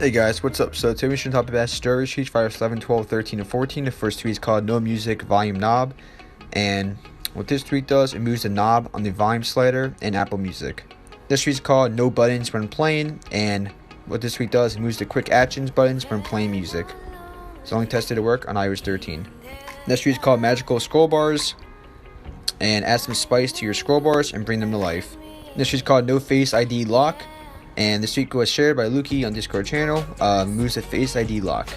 Hey guys, what's up? So today we should talk about storage tweets for iOS 11, 12, 13, and 14. The first tweet is called No Music Volume Knob. And what this tweet does, it moves the knob on the volume slider in Apple Music. This tweet is called No Buttons When Playing. And what this tweet does, it moves the quick actions buttons when playing music. It's only tested to work on iOS 13. This tweet is called Magical Scroll Bars. And add some spice to your scroll bars and bring them to life. This tweet is called No Face ID Lock. And this tweet was shared by Lukey on Discord channel. Moves the Face ID lock.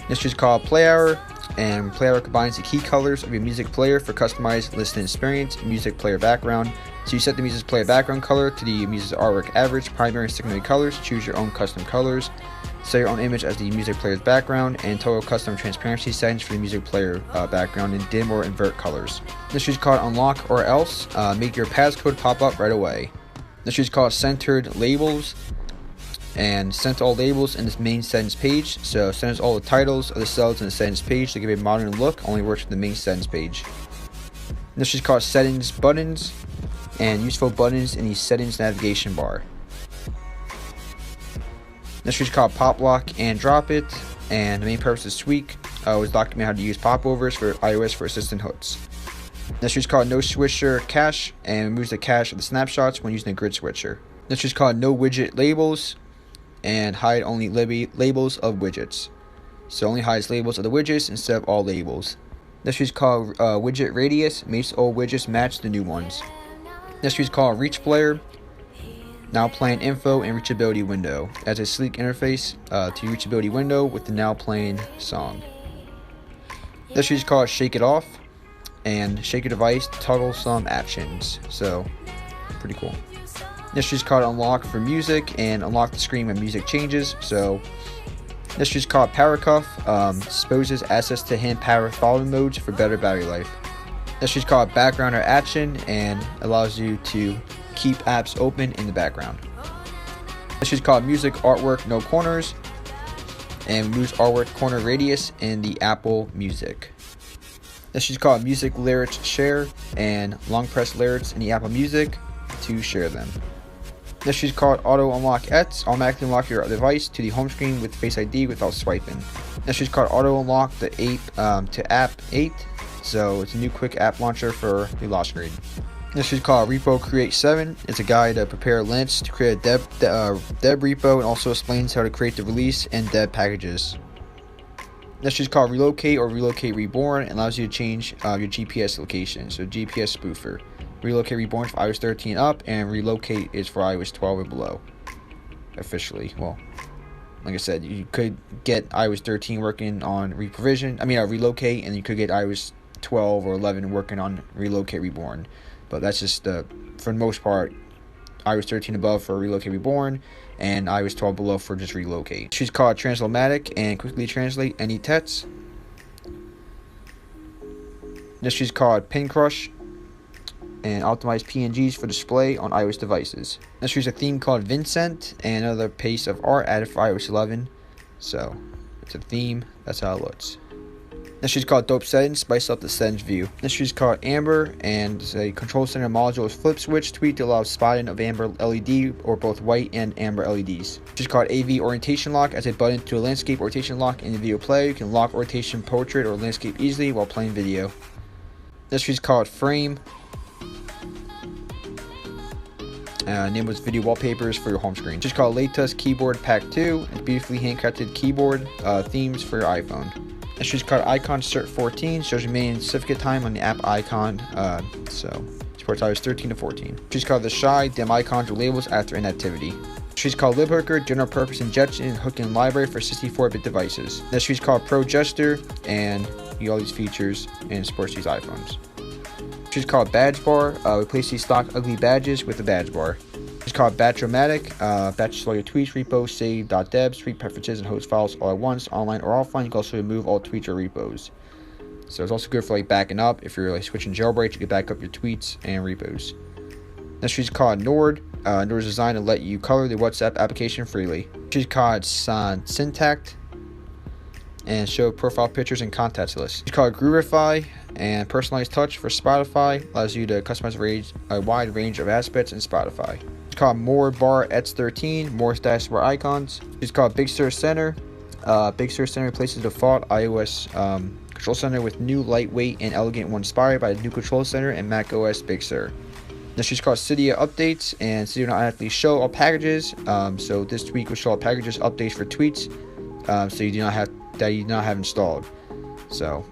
This is called Play Hour, and Play Hour combines the key colors of your music player for customized listening experience and music player background. So you set the music player background color to the music artwork average, primary, and secondary colors. Choose your own custom colors. Set your own image as the music player's background, and total custom transparency settings for the music player background in dim or invert colors. This is called Unlock or Else. Make your passcode pop up right away. This is called Centered Labels, and center all labels in this main settings page. So centers all the titles of the cells in the settings page to give a modern look. Only works with the main settings page. This is called Settings Buttons, and useful buttons in the settings navigation bar. This is called Pop Lock and Drop It, and the main purpose of this tweak was document how to use popovers for iOS for assistant hooks. This is called No Switcher Cache, and removes the cache of the snapshots when using a grid switcher. This is called No Widget Labels, and hide only labels of widgets. So only hides labels of the widgets instead of all labels. This is called Widget Radius, makes all widgets match the new ones. This is called Reach Player, now playing info and reachability window. As a sleek interface to reachability window with the now playing song. This is called Shake It Off, and shake your device to toggle some actions. So pretty cool. This is called Unlock for Music, and unlock the screen when music changes. So this is called Power Cuff, exposes access to hand power volume modes for better battery life. This is called Background or Action, and allows you to keep apps open in the background. This is called Music Artwork No Corners, and moves artwork corner radius in the Apple Music. This is called Music Lyrics Share, and long press lyrics in the Apple Music to share them. This is called Auto Unlock X, automatically unlock your device to the home screen with Face ID without swiping. This is called Auto Unlock the app to App 8, so it's a new quick app launcher for the lock screen. This is called Repo Create 7. It's a guide to prepare links to create a deb repo, and also explains how to create the release and deb packages. This is called Relocate or Relocate Reborn, and allows you to change your GPS location, so GPS spoofer. Relocate Reborn for iOS 13 up, and Relocate is for iOS 12 and below. Officially, well, like I said, you could get iOS 13 working on Relocate, and you could get iOS 12 or 11 working on Relocate Reborn. But that's just for the most part, iOS 13 above for Relocate Reborn, and iOS 12 below for just Relocate. She's called Translate-matic, and quickly translate any text. This is called Pin Crush, and optimize PNGs for display on iOS devices. This is a theme called Vincent, and another piece of art added for iOS 11. So it's a theme. That's how it looks. This is called Dope Settings, spice up the settings view. This is called Amber, and it's a control center module flip switch tweak to allow spotting of amber LED or both white and amber LEDs. This is called AV Orientation Lock, as a button to a landscape orientation lock in the video player. You can lock orientation, portrait, or landscape easily while playing video. This is called Frame. Enables video wallpapers for your home screen. This is called Latus Keyboard Pack 2, and beautifully handcrafted keyboard themes for your iPhone. This is called Icon Cert 14, shows remaining certificate time on the app icon, so supports iOS 13 to 14. She's called The Shy, dim icons or labels after inactivity. She's called LibHooker, general purpose injection and hooking library for 64-bit devices. This she's called Pro Gesture, and you get all these features, and supports these iPhones. She's called Badge Bar, replace these stock ugly badges with a badge bar. It's called Batch-O-Matic, batches all your tweets, repos, save.debs, tweet preferences, and host files all at once, online or offline. You can also remove all tweets or repos. So it's also good for backing up. If you're switching jailbreaks, you can back up your tweets and repos. Next is called Nord. Nord is designed to let you color the WhatsApp application freely. She's called Syntact, and show profile pictures and contacts lists. It's called Groovify, and Personalized Touch for Spotify allows you to customize a wide range of aspects in Spotify. called more bar ets 13, more status bar icons. It's called Big Sur Center. Big Sur Center replaces the default iOS control center with new lightweight and elegant one inspired by the new control center and Mac OS Big Sur. This is called Cydia updates, and Cydia will not actually show all packages. So this tweak will show all packages updates for tweets. So you do not have installed. So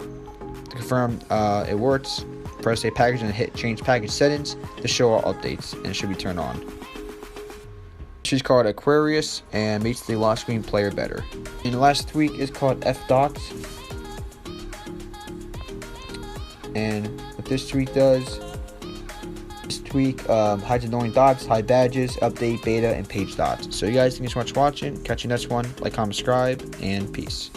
to confirm it works, press a package and hit change package settings to show all updates, and it should be turned on. She's called Aquarius and makes the lock screen player better. And the last tweak is called F-Dots. And what this tweak does, this tweak hides annoying dots, hide badges, update beta, and page dots. So you guys, thank you so much for watching. Catch you next one. Like, comment, subscribe, and peace.